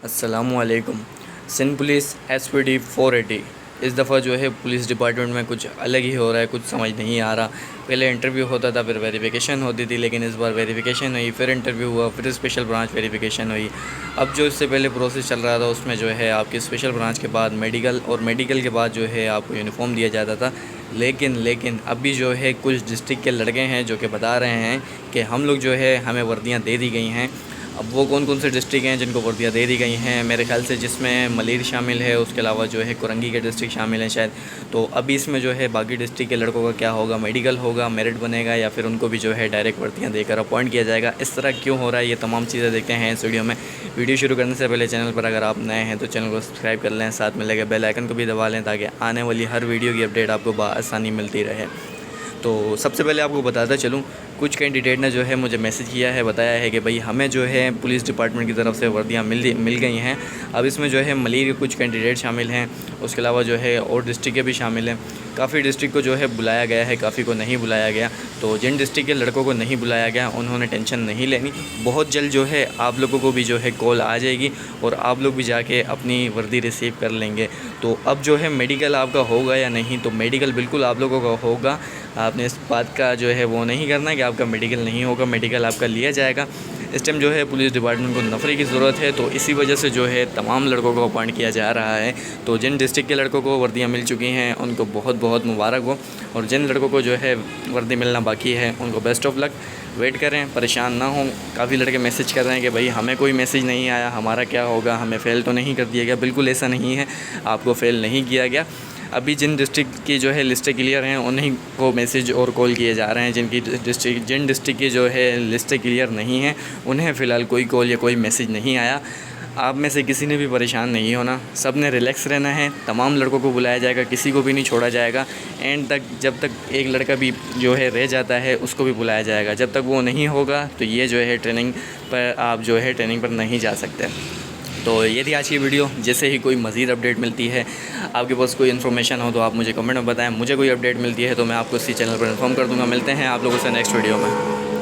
अस्सलामुअलैकुम। Sindh police SPD 480 इस दफ़ा जो है पुलिस डिपार्टमेंट में कुछ अलग ही हो रहा है, कुछ समझ नहीं आ रहा। पहले इंटरव्यू होता था, फिर वेरिफिकेशन होती थी, लेकिन इस बार वेरिफिकेशन हुई, फिर इंटरव्यू हुआ, फिर स्पेशल ब्रांच वेरिफिकेशन हुई। अब जो इससे पहले प्रोसेस चल रहा था उसमें जो है आपकी स्पेशल ब्रांच के बाद मेडिकल, और मेडिकल के बाद जो है आपको यूनिफॉर्म दिया जाता था। लेकिन अभी जो है कुछ डिस्ट्रिक्ट के लड़के हैं जो कि बता रहे हैं कि हम लोग जो है हमें वर्दियाँ दे दी गई हैं। अब वो कौन कौन से डिस्ट्रिक्ट हैं जिनको वर्दियाँ दे दी गई हैं, मेरे ख्याल से जिसमें मलिर शामिल है, उसके अलावा जो है कुरंगी के डिस्ट्रिक्ट शामिल हैं शायद। तो अभी इसमें जो है बाकी डिस्ट्रिक्ट के लड़कों का क्या होगा, मेडिकल होगा, मेरिट बनेगा, या फिर उनको भी जो है डायरेक्ट वर्दियाँ देकर अपॉइंट किया जाएगा। इस तरह क्यों हो रहा है, ये तमाम चीज़ें देखते हैं इस वीडियो में। वीडियो शुरू करने से पहले चैनल पर अगर आप नए हैं तो चैनल को सब्सक्राइब कर लें, साथ में लगे बेल आइकन को भी दबा लें ताकि आने वाली हर वीडियो की अपडेट आपको बआसानी मिलती रहे। तो सबसे पहले आपको बताता चलूँ, कुछ कैंडिडेट ने जो है मुझे मैसेज किया है, बताया है कि भाई हमें जो है पुलिस डिपार्टमेंट की तरफ से वर्दियाँ मिल गई हैं। अब इसमें जो है मलिर के कुछ कैंडिडेट शामिल हैं, उसके अलावा जो है और डिस्ट्रिक्ट के भी शामिल हैं। काफ़ी डिस्ट्रिक्ट को जो है बुलाया गया है, काफ़ी को नहीं बुलाया गया। तो जिन डिस्ट्रिक्ट के लड़कों को नहीं बुलाया गया उन्होंने टेंशन नहीं लेनी, बहुत जल्द जो है आप लोगों को भी जो है कॉल आ जाएगी और आप लोग भी जाके अपनी वर्दी रिसीव कर लेंगे। तो अब जो है मेडिकल आपका होगा या नहीं, तो मेडिकल बिल्कुल आप लोगों का होगा। आपने इस बात का जो है वो नहीं करना कि आपका मेडिकल नहीं होगा, मेडिकल आपका लिया जाएगा। इस टाइम जो है पुलिस डिपार्टमेंट को नफरी की ज़रूरत है, तो इसी वजह से जो है तमाम लड़कों को अपॉइंट किया जा रहा है। तो जिन डिस्ट्रिक्ट के लड़कों को वर्दियाँ मिल चुकी हैं उनको बहुत बहुत मुबारक हो, और जिन लड़कों को जो है वर्दी मिलना बाकी है उनको बेस्ट ऑफ लक। वेट करें, परेशान ना हों। काफ़ी लड़के मैसेज कर रहे हैं कि भाई हमें कोई मैसेज नहीं आया, हमारा क्या होगा, हमें फ़ेल तो नहीं कर दिया गया। बिल्कुल ऐसा नहीं है, आपको फ़ेल नहीं किया गया। अभी जिन डिस्ट्रिक्ट की जो है लिस्टें क्लियर हैं उन्हीं को मैसेज और कॉल किए जा रहे हैं। जिन डिस्ट्रिक्ट की जो है लिस्टें क्लियर नहीं हैं उन्हें फ़िलहाल कोई कॉल या कोई मैसेज नहीं आया। आप में से किसी ने भी परेशान नहीं होना, सब ने रिलैक्स रहना है। तमाम लड़कों को बुलाया जाएगा, किसी को भी नहीं छोड़ा जाएगा। एंड तक जब तक एक लड़का भी जो है रह जाता है उसको भी बुलाया जाएगा। जब तक वो नहीं होगा तो ये जो है ट्रेनिंग पर आप जो है ट्रेनिंग पर नहीं जा सकते। तो ये थी आज की वीडियो। जैसे ही कोई मज़ीद अपडेट मिलती है, आपके पास कोई इन्फॉर्मेशन हो तो आप मुझे कमेंट में बताएं। मुझे कोई अपडेट मिलती है तो मैं आपको इसी चैनल पर इन्फॉर्म कर दूँगा। मिलते हैं आप लोगों से नेक्स्ट वीडियो में।